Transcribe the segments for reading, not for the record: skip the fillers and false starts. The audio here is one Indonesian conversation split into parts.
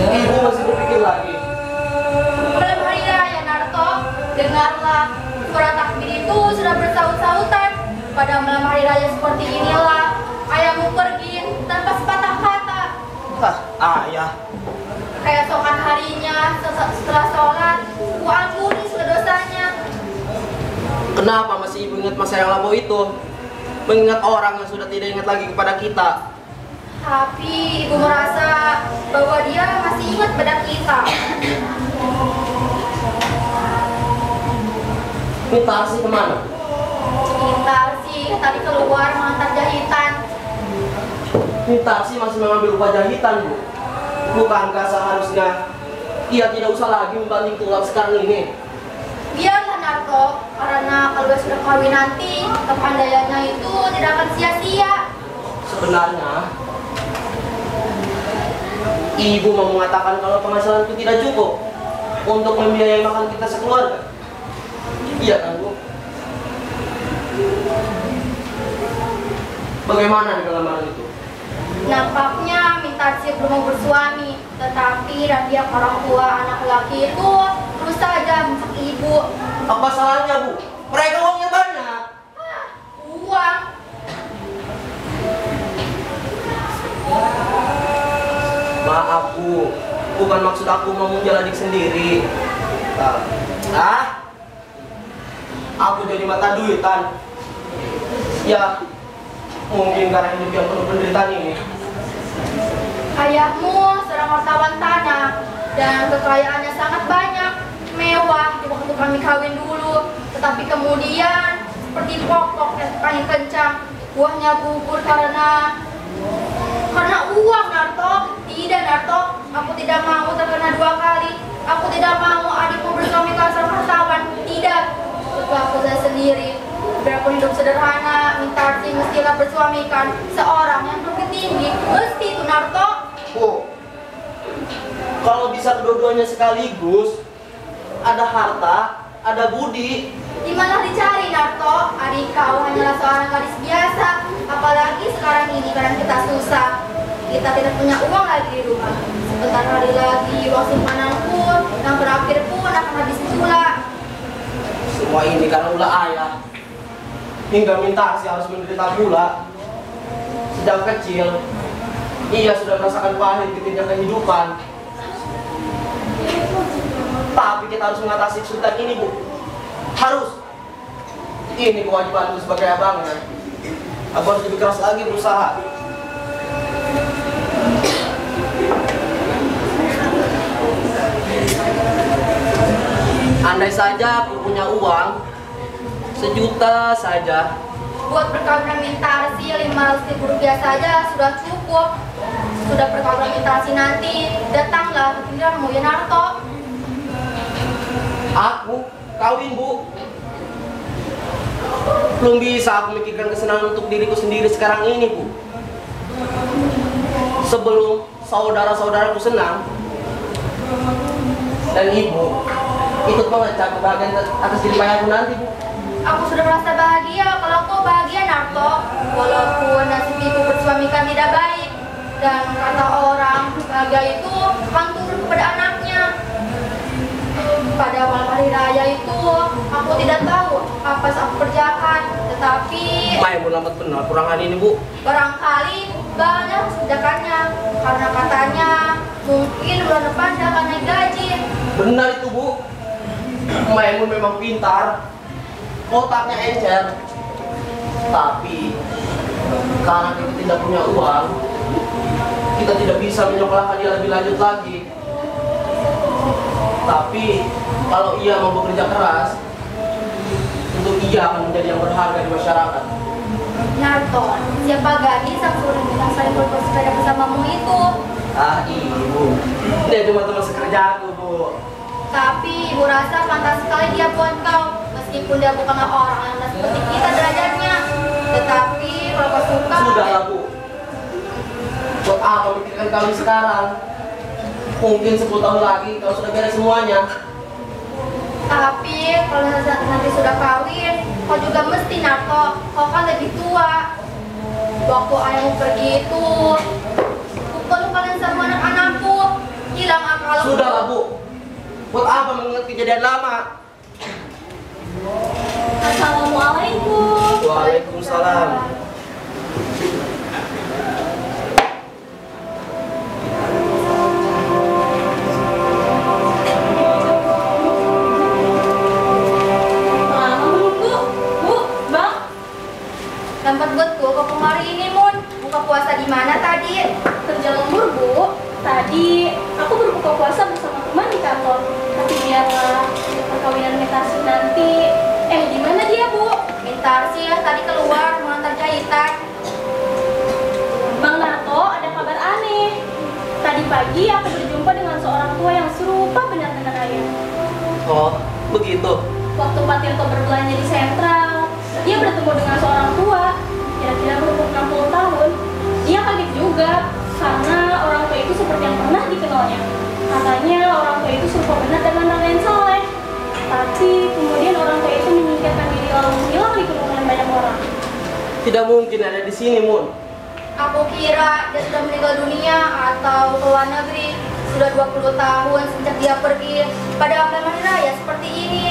Ibu masih berpikir lagi. Malam hari raya, Narto. Dengarlah, suara takbir itu sudah bersaut-sautan. Pada malam hari raya seperti inilah, ayahmu pergi tanpa sepatah kata. Ayah. Keesokan harinya, setelah sholat, ku ampuni segala dosanya. Kenapa masih ibu ingat masa yang lampau itu? Mengingat orang yang sudah tidak ingat lagi kepada kita. Tapi ibu merasa bahwa dia masih ingat pada kita. Ini Tarsi kemana? Kita sih tadi keluar mengantar jahitan. Ini Tarsi masih mengambil upah jahitan, Bu. Bukankah seharusnya ia tidak usah lagi membanting tulang sekarang ini? Biarlah Narto, karena kalau dia sudah kawin nanti, kepandaiannya itu tidak akan sia-sia. Sebenarnya ibu mau mengatakan kalau penghasilan itu tidak cukup untuk membiayai makan kita sekeluarga. Iya kan, Bu? Bagaimana di dalam hal itu? Nampaknya Mintarsi belum mau bersuami, tetapi randiak orang tua anak laki itu terus saja mencetak ibu. Apa salahnya, Bu? Mereka uangnya banyak. Uang. Maaf, Bu. Bukan maksud aku mau menjalani sendiri. Aku jadi mata duitan. Ya, mungkin karena hidup yang penuh penderitaan ini. Ayahmu seorang wartawan tanah dan kekayaannya sangat banyak, mewah di waktu kami kawin dulu. Tetapi kemudian seperti pokok yang angin kencang, buahnya gugur karena uang, Narto. Tidak, Narto, aku tidak mau terkena dua kali. Aku tidak mau adikmu bersuami seorang wartawan. Tidak, aku saya sendiri. Biarpun hidup sederhana, Mintarsi mestilah bersuamikan seorang yang lebih tinggi. Mesti itu, Narto. Oh, kalau bisa kedua-duanya sekaligus, ada harta, ada budi. Di mana dicari, Narto? Adik kau hanyalah seorang gadis biasa. Apalagi sekarang ini karena kita susah. Kita tidak punya uang lagi di rumah. Sebentar hari lagi uang simpanan pun, yang terakhir pun akan habis pula. Semua ini karena ulah ayah. Hingga Mintarsi harus menderita pula. Sejak kecil, ia sudah merasakan pahit ketika kehidupan. Tapi kita harus mengatasi kesulitan ini, Bu. Harus. Ini kewajibanku sebagai abangnya. Aku harus lebih keras lagi berusaha. Andai saja aku punya uang 1 juta saja. Buat perkawinan Mintarsi 500.000 rupiah saja sudah cukup. Sudah perkawinan Mintarsi nanti, datanglah ke giliranmu, ya Narto. Aku kawin, Bu. Belum bisa aku memikirkan kesenangan untuk diriku sendiri sekarang ini, Bu. Sebelum saudara-saudaraku senang dan ibu ikut mengecap kebahagiaan atas diri payahku nanti, Bu. Aku sudah merasa bahagia kalau kau bahagia, Narto. Walaupun nasib ibu bersuamikan tidak baik. Dan kata orang, bahagia itu akan turun kepada anaknya. Pada malam hari raya itu, aku tidak tahu apa yang aku kerjakan. Tetapi Main Bu lambat benar kurangan ini, Bu. barangkali banyak kerjakannya. Karena katanya mungkin bulan depan dia akan naik gaji. Benar itu, Bu. Maimun memang pintar, otaknya encer. Tapi karena kita tidak punya uang, kita tidak bisa menyekolahkan dia lebih lanjut lagi. Tapi kalau ia mau bekerja keras, tentu ia akan menjadi yang berharga di masyarakat. Narto, siapa gadis yang sudah sering bersepeda bersamamu itu? Ibu, dia cuma teman sekerjaku, Bu. Tapi ibu rasa pantas sekali dia buat kau. Meskipun dia bukanlah orang yang seperti kita derajatnya. Tetapi kalau kau suka, Sudahlah, Bu. Buat apa mikirkan kami sekarang? Mungkin 10 tahun lagi kau sudah beres semuanya. tapi kalau nanti sudah kawin, kau juga mesti, Narto. Kau kan lebih tua. Waktu ayahmu pergi itu, aku perlu kalian semua anak-anakku. Hilang Sudahlah Bu, buat apa mengingat kejadian lama? Assalamualaikum. Waalaikumsalam. Lama menunggu, Bu, Bang. Tempat buatku kok kemari ini, Mun. Buka puasa di mana tadi? Kerja lembur, Bu. Tadi aku berbuka puasa bersama teman di kantor. Tapi biarlah perkawinan Metarsi nanti. Di mana dia, Bu? Mintarsi ya, tadi keluar mengantar jahitan. Bang Narto, ada kabar aneh. Tadi pagi aku berjumpa dengan seorang tua yang serupa benar dengan ayah. Oh, begitu. Waktu Pak Tirto berbelanja di sentral, dia bertemu dengan seorang tua, kira-kira berumur 60 tahun. Dia kaget juga, karena orang tua itu seperti yang pernah dikenalnya. Katanya orang tua itu serupa benar dengan Raden Saleh. Tapi kemudian orang tua itu menyingkirkan diri lalu menghilang di kerumunan banyak orang. Tidak mungkin ada di sini, Mun. Aku kira dia sudah meninggal dunia atau ke luar negeri. Sudah 20 tahun sejak dia pergi pada hari raya seperti ini.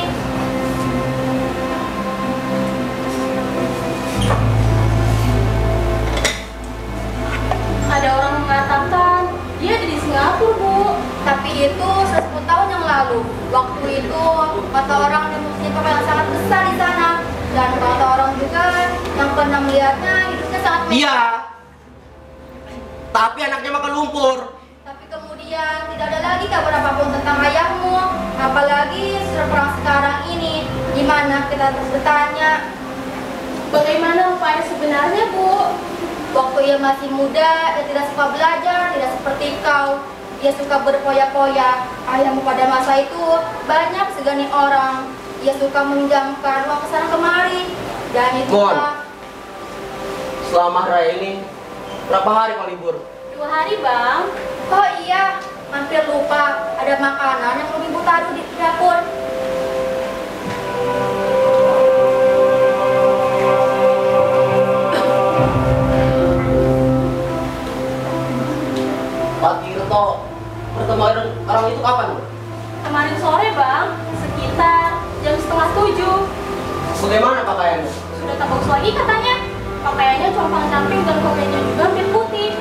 Ada orang mengatakan dia ada di Singapura, Bu. Tapi itu 10 tahun yang lalu. Waktu itu kata orang dia mempunyai kapal yang sangat besar di sana. Dan kata orang juga yang pernah melihatnya hidupnya sangat mewah. Iya. Tapi anaknya makan lumpur. Tapi kemudian tidak ada lagi kabar apapun tentang ayahmu. Apalagi seperang sekarang ini, di mana kita terus bertanya. Bagaimana upaya sebenarnya, Bu? Waktu ia masih muda, ia tidak suka belajar, tidak seperti kau. Ia suka berpoya-poya. Ayahmu pada masa itu banyak segani orang. Ia suka meminjamkan uang kesana kemari. Dan itu Mon, selama raya ini, berapa hari kau libur? 2 hari, Bang. oh iya, hampir lupa. Ada makanan yang belum ibu taruh di dapur. Pak Tirto bertemu orang itu kapan? Kemarin sore, Bang, sekitar jam 6:30. Bagaimana pakaiannya? Sudah tak bagus lagi katanya. Pakaiannya compang-camping dan kopiahnya juga hampir putih.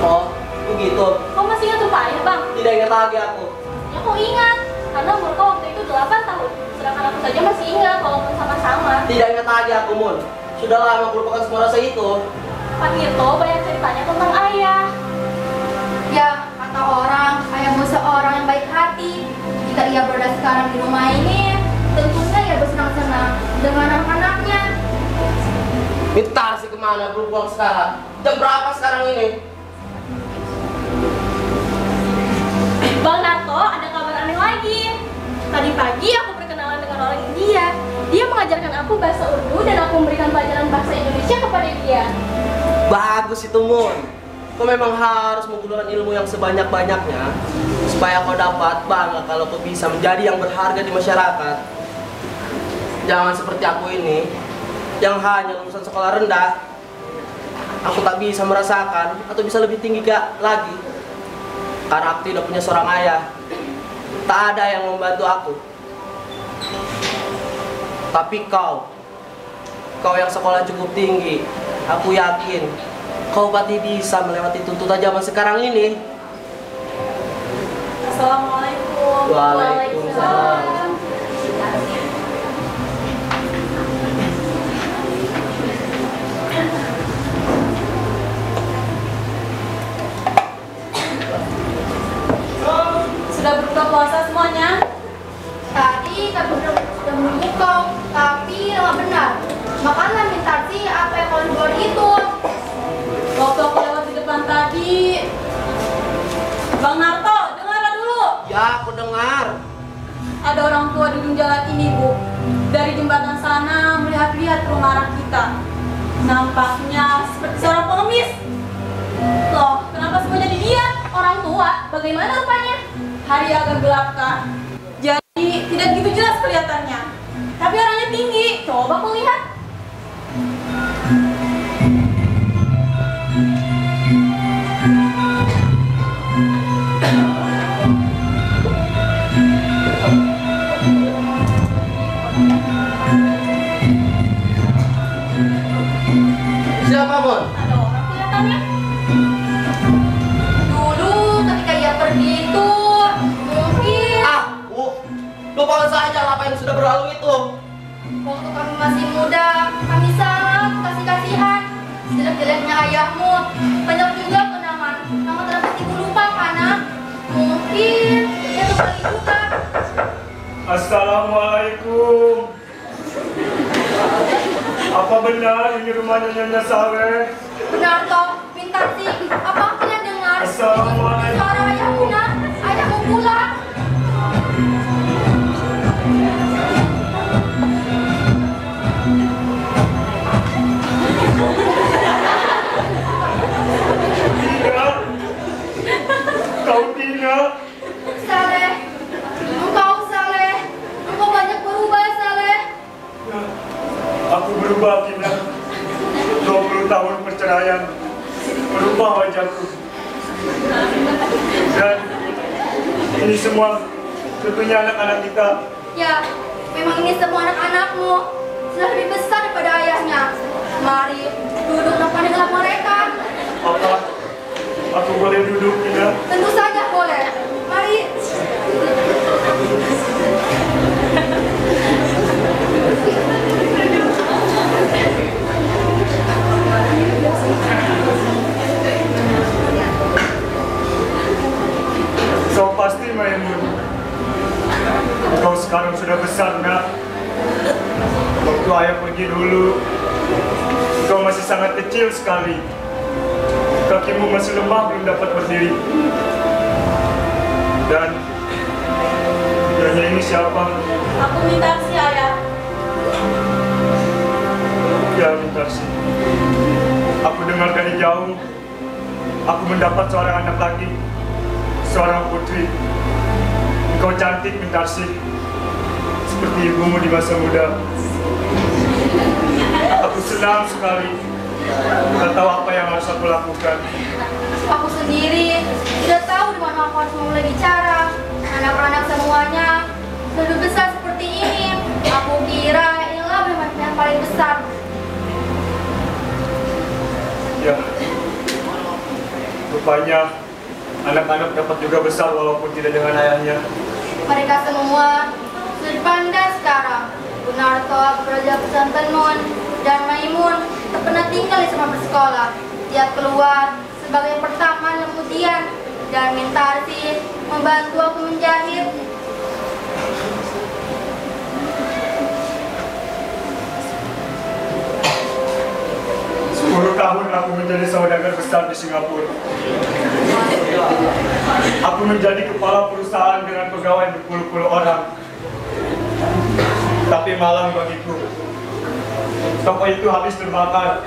Oh, begitu. Kau masih ingat rupanya, Bang? Tidak ingat lagi aku. Ya kau ingat, karena umur kau waktu itu 8 tahun. Sedangkan aku saja masih ingat, walaupun sama-sama. Tidak ingat lagi aku, Mun. Sudah lama aku lupakan semua rasa itu. Pak Tirto banyak ceritanya tentang ayah. Ya, kata orang, ayahmu seorang yang baik hati. Jika ia berada sekarang di rumah ini, tentunya ia bersenang-senang dengan anak-anaknya. Minta sih kemana belum pulang sekarang? Jam berapa sekarang ini? Bang Narto, ada kabar aneh lagi. Tadi pagi aku berkenalan dengan orang India. Dia mengajarkan aku bahasa Urdu dan aku memberikan pelajaran bahasa Indonesia kepada dia. Bagus itu, Mun. Kau memang harus menggunakan ilmu yang sebanyak-banyaknya supaya kau dapat bangga kalau kau bisa menjadi yang berharga di masyarakat. Jangan seperti aku ini yang hanya lulusan sekolah rendah. Aku tak bisa merasakan atau bisa lebih tinggi lagi karena aku tidak punya seorang ayah. Tak ada yang membantu aku. Tapi kau yang sekolah cukup tinggi, aku yakin kau pasti bisa melewati tuntutan zaman sekarang ini. Assalamualaikum. Waalaikumsalam. Sudah berbuka puasa semuanya? Tadi kami sudah menunggu kau, tapi nggak benar. Makanlah Mintarsi apa yang kau jual itu. Waktu aku lewat di depan tadi, Bang Narto, dengarlah dulu. Ya, aku dengar. Ada orang tua di ujung jalan ini, Bu. Dari jembatan sana melihat-lihat ke rumah arah kita. Nampaknya seperti seorang pengemis. Loh, kenapa semua jadi dia? Orang tua, bagaimana rupanya? Hari agak gelap, Kak. Jadi tidak begitu jelas kelihatannya. Tapi orangnya tinggi. Coba kau lihat. kembali juga. Assalamualaikum. Apa benar ini rumahnya Nyonya Saleh? Benar toh, pintar sih. Apa kalian dengar? Assalamualaikum. Suara ayahmu nak, ayahmu pulang. Tidak. Kau tidak. Saleh, engkau Saleh, engkau banyak berubah Saleh. Aku berubah, Tina. 20 tahun perceraian berubah wajahku. Dan ini semua tentunya anak-anak kita. Ya, memang ini semua anak-anakmu sudah lebih besar daripada ayahnya. Mari, duduk depan dengan mereka. Apa? Aku boleh duduk, Tina? Tentu saja boleh. Mari. Kau pasti Maimun. Kau sekarang sudah besar, nak. Waktu ayah pergi dulu, kau masih sangat kecil sekali. Kakimu masih lemah, belum dapat berdiri. Dan Nyonya ini siapa? Aku minta si ayah. Ya, Mintarsi. Aku dengar dari jauh, aku mendapat seorang anak lagi, seorang putri. Engkau cantik, Mintarsi, seperti ibumu di masa muda. Aku senang sekali. Tak tahu apa yang harus aku lakukan. Aku sendiri tidak tahu di mana aku harus memulai bicara. Anak-anak semuanya lebih besar seperti ini. Aku kira inilah memang yang paling besar. Ya, rupanya anak-anak dapat juga besar walaupun tidak dengan ayahnya. Mereka semua sudah dipandang sekarang. Gunarto, Raja Pesantren Nun, dan Maimun tak pernah tinggal di sama bersekolah. Dia keluar sebagai yang pertama kemudian, dan Mintarsi membantu aku menjahit. Tahun aku menjadi saudagar besar di Singapura. Aku menjadi kepala perusahaan dengan pegawai berpuluh-puluh orang. Tapi malang bagiku. Toko itu habis terbakar.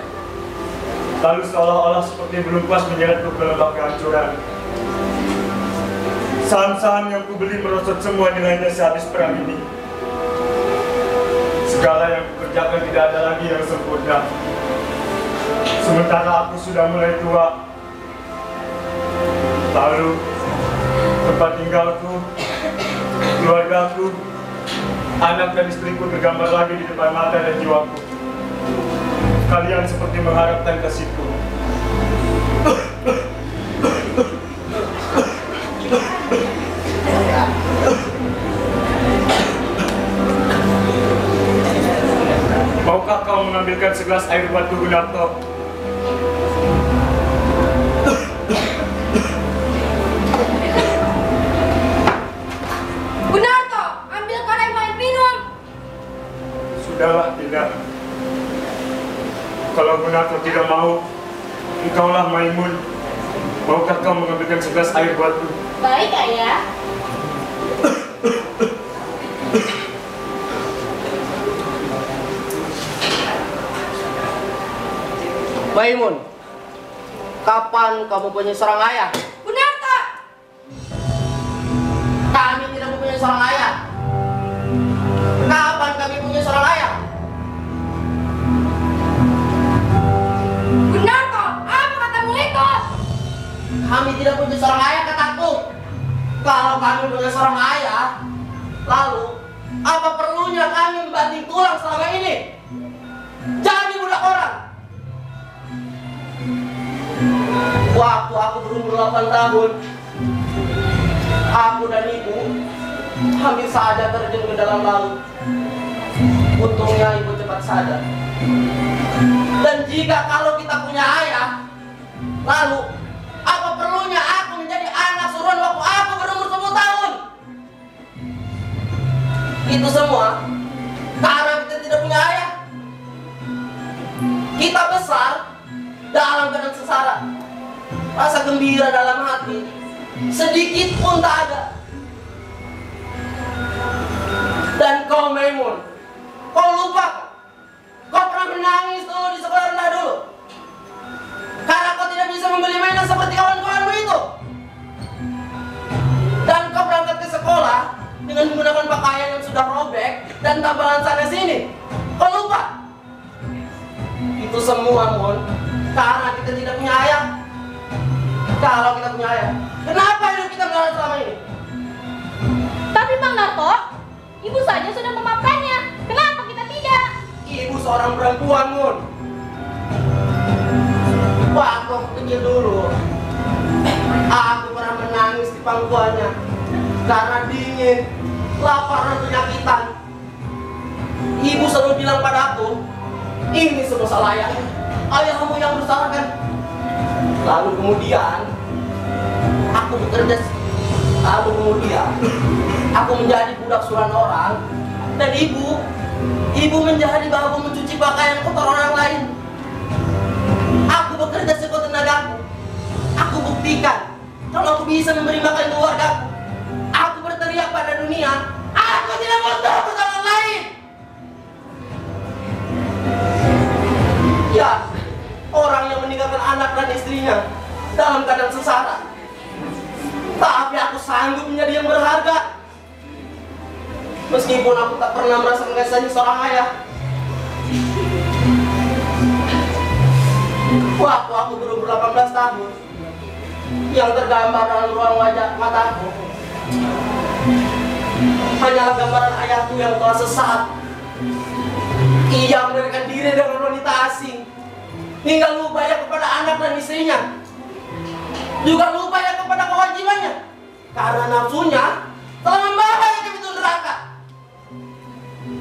Lalu seolah-olah seperti belum puas menyeretku ke lembah kehancuran. Saham-saham yang kubeli merosot semua nilainya sehabis perang ini. Segala yang kukerjakan tidak ada lagi yang sempurna. Sementara aku sudah mulai tua. Lalu tempat tinggalku, keluargaku, anak dan istriku tergambar lagi di depan mata dan jiwaku. Kalian seperti mengharapkan kasihku. Maukah kau mengambilkan segelas air buatku, Gunarto? Gunarto, ambilkan air minum. Sudahlah, tidak. Kalau Gunarto tidak mau, engkaulah Maimun. Maukah kau mengambilkan segelas air buatku? Baik, ayah. Maimun, kapan kamu punya seorang ayah? Gunarto, Kami tidak mempunyai seorang ayah. Kapan kami punya seorang ayah? Gunarto, apa katamu itu? Kami tidak punya seorang ayah, kataku. Kalau kami punya seorang ayah, lalu apa perlunya kami membanting tulang selama ini? Jadi budak orang. Waktu aku berumur 8 tahun, aku dan ibu hampir saja terjun ke dalam laut. Untungnya ibu cepat sadar. Dan jika kalau kita punya ayah, lalu apa perlunya aku menjadi anak suruhan waktu aku berumur 10 tahun? gembira dalam hati sedikit pun tak ada. Dan kau Maimun, kau lupa, kau pernah menangis dulu di sekolah rendah dulu karena kau tidak bisa membeli mainan seperti kawan-kawanmu itu. Dan kau berangkat ke sekolah dengan menggunakan pakaian yang sudah robek dan tambalan sana sini. Kau lupa? Itu semua, Mon, karena kita tidak punya ayah. Kalau kita punya ayah, kenapa hidup kita melarat selama ini? Tapi Bang Narto, ibu saja sudah memaafkannya. Kenapa kita tidak? Ibu seorang perempuan, Mon. Waktu aku kecil dulu, aku pernah menangis di pangkuannya karena dingin, lapar dan penyakitan. Ibu selalu bilang padaku, ini semua salah ayahmu. Ayahmu yang bersalah kan? Lalu kemudian aku bekerja. Lalu kemudian aku menjadi budak suruhan orang. Dan ibu menjadi babu mencuci pakaian kotor orang lain. Aku bekerja sekuat tenagaku. Aku buktikan kalau aku bisa memberi makan keluarga. Aku berteriak pada dunia, aku tidak mau takut orang lain. Ya, orang yang meninggalkan anak dan istrinya dalam keadaan sengsara. Tapi aku sanggup menjadi yang berharga. Meskipun aku tak pernah merasakan kasihnya seorang ayah. Waktu aku berumur 18 tahun, yang tergambar dalam ruang wajah mataku hanyalah gambaran ayahku yang telah sesat. Ia melarikan diri dengan wanita asing, hingga lupa ya kepada anak dan istrinya, juga lupa ya kepada kewajibannya, karena nafsunya telah membawanya ke pintu neraka.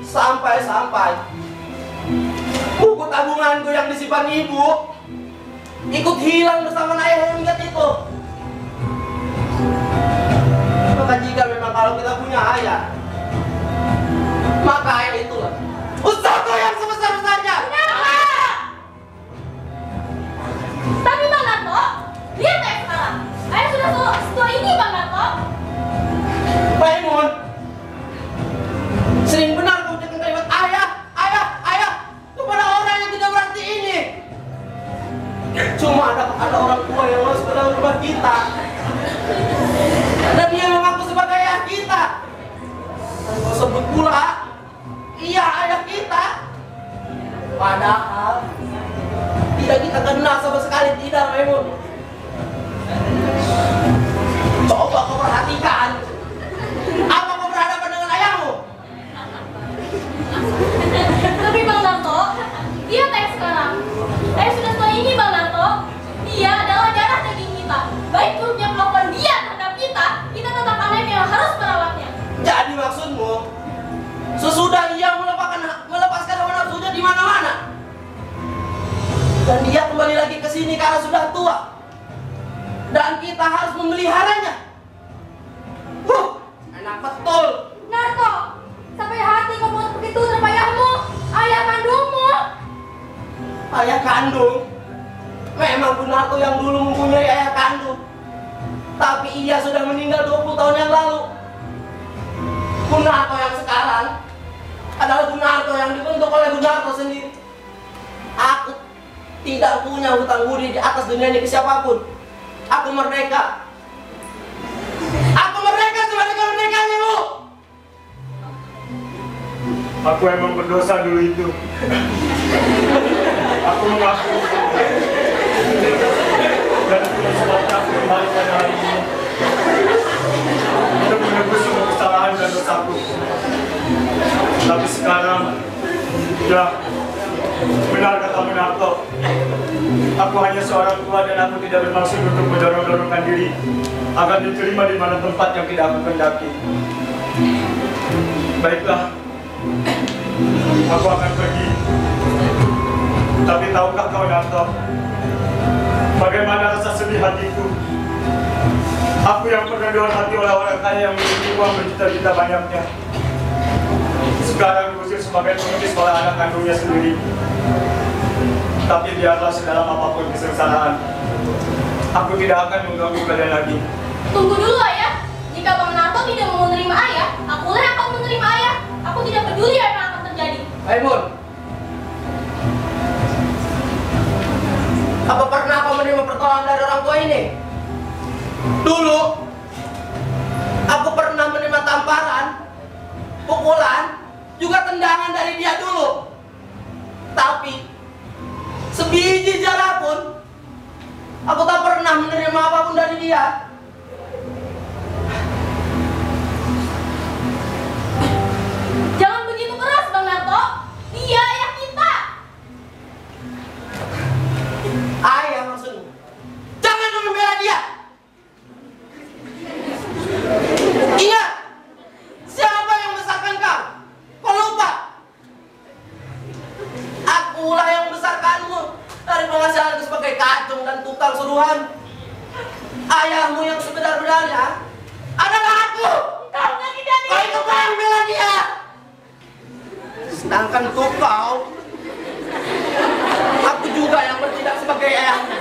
Sampai-sampai buku tabunganku yang disimpan ibu ikut hilang bersama ayah yang ingat itu. Maka jika memang kalau kita punya ayah, maka ayah itulah usahaku yang sebesar-besarnya. Tapi Bang Narto, lihat ya sekarang. Ayah sudah setua ini Bang Narto. Maimun, sering benar kau ucapkan kalimat ayah kepada orang yang tidak berarti ini. Cuma ada orang tua yang masuk ke dalam rumah kita dan dia mengaku sebagai ayah kita. Dan kau sebut pula ia ayah kita, padahal tidak kita kenal sama sekali. Tidak, Maimun. Coba kau perhatikan, apa kau berhadapan dengan ayahmu? Tapi Bang Narto, lihat ya sekarang. Ayah sudah setua ini Bang Narto. Dia adalah darah daging kita. Baik buruknya kelakuan dia terhadap kita tetap anaknya yang harus merawatnya. Jadi maksudmu, sesudah ia melepaskan hawa nafsunya di mana-mana, dan dia kembali lagi ke sini karena sudah tua, dan kita harus memeliharanya. Enak betul. Narto, sampai hati kamu begitu terhadap ayahmu, ayah kandungmu. Ayah kandung? Memang Gunarto yang dulu mempunyai ayah kandung, tapi ia sudah meninggal 20 tahun yang lalu. Gunarto yang sekarang adalah Gunarto yang dibentuk oleh Gunarto sendiri. Aku tidak punya hutang budi di atas dunia ini ke siapapun. Aku merdeka. Aku merdeka semerdeka-merdekanya, Bu. Aku emang berdosa dulu itu. Aku mengaku. Dan sudah sebabnya aku kembali pada hari ini untuk menebus semua kesalahan dan dosaku. Tapi sekarang, ya, benar kata Menarto. Aku hanya seorang tua dan aku tidak bermaksud untuk mendorong-dorongkan diri agar diterima di mana tempat yang tidak aku kendaki. Baiklah, aku akan pergi. Tapi tahukah kau, Narto, bagaimana rasa sedih hatiku? Aku yang pernah dihormati oleh orang kaya yang memiliki uang berjuta-juta banyaknya, sekarang diusir sebagai pengemis oleh anak kandungnya sendiri. Tapi biarlah sedalam apapun kesengsaraan, Aku tidak akan mengganggu kalian lagi. Tunggu dulu ayah. Jika Bang Narto tidak mau menerima ayah, akulah yang akan menerima ayah. Aku tidak peduli apa yang akan terjadi. Maimun, apa pernah kau menerima pertolongan dari orang tua ini? Dulu, aku pernah menerima tamparan, pukulan, juga tendangan dari dia dulu. Tapi, sebiji jara pun, aku tak pernah menerima apapun dari dia. Jangan begitu keras Bang Narto. Dia ayah kita. Ayah maksudmu? Jangan kau membela dia! Ingat! Siapa yang membesarkan kau? Kau lupa? Akulah yang membesarkanmu dari penghasilanku sebagai kacung dan tukang suruhan. Ayahmu yang sebenar-benarnya adalah aku! Kau menyakiti hati Kau itu kau membela dia! Sedangkan untuk kau, aku juga yang bertindak sebagai ayahmu.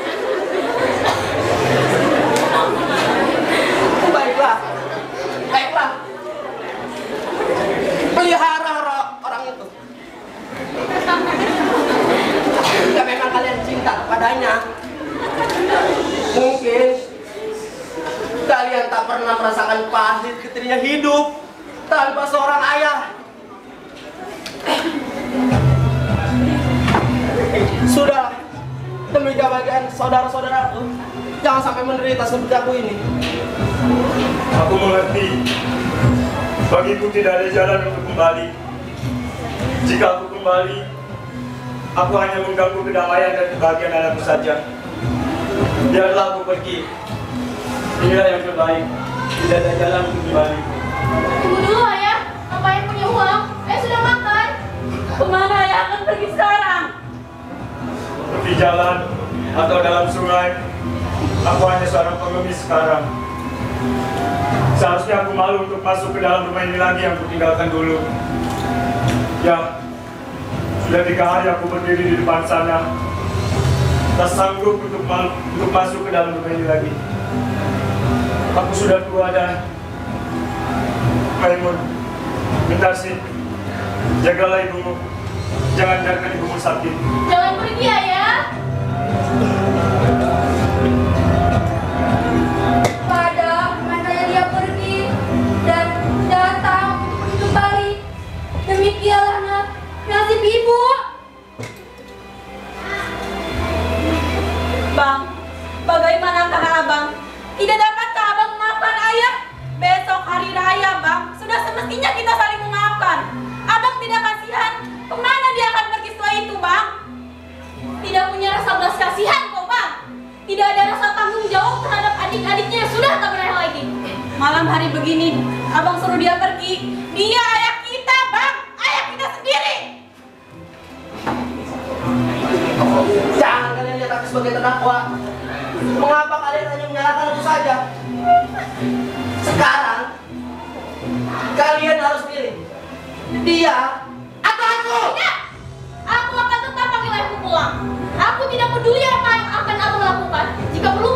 Baiklah, baiklah. Pelihara orang itu. Jika memang kalian cinta kepadanya, mungkin kalian tak pernah merasakan pahit ketika hidup tanpa seorang ayah. Sudah, demi kebahagiaan saudara-saudaraku, jangan sampai menderita seperti aku ini. Aku mengerti. Bagiku tidak ada jalan untuk kembali. Jika aku kembali, aku hanya mengganggu kedamaian dan kebahagiaan anakku saja. Biarlah aku pergi. Inilah yang terbaik. Tidak ada jalan untuk kembali. Tunggu dulu ayah. Apa yang punya uang? Sudah makan. Kemana ayah akan pergi sekarang? Di jalan atau dalam sungai, aku hanya seorang pengemis sekarang. Seharusnya aku malu untuk masuk ke dalam rumah ini lagi yang kutinggalkan dulu. Ya, sudah 3 hari aku berdiri di depan sana. Tak sanggup untuk masuk ke dalam rumah ini lagi. Aku sudah tua dan Maimun, minta sih, jagalah ibumu. Jangan biarkan ibumu sakit. Jangan pergi ayah. Pada matanya dia pergi dan datang untuk kembali. Demikianlah nasib ibu. Bang, bagaimanakah abang? Tidak dapatkah abang memaafkan ayah? Besok hari raya bang, sudah semestinya kita saling memaafkan. Abang tidak kasihan, kemana dia akan pergi setelah itu bang? Tidak punya rasa belas kasihan kok bang. Tidak ada rasa tanggung jawab terhadap adik-adiknya yang sudah tak berakhir lagi. Malam hari begini, abang suruh dia pergi. Dia ayah kita bang, ayah kita sendiri. Jangan kalian lihat aku sebagai terdakwa. Mengapa kalian hanya menyalahkan aku saja? Sekarang kalian harus pilih dia atau aku. Tidak, aku akan tetap panggil ayahku pulang. Aku tidak peduli apa yang akan aku lakukan. Jika perlu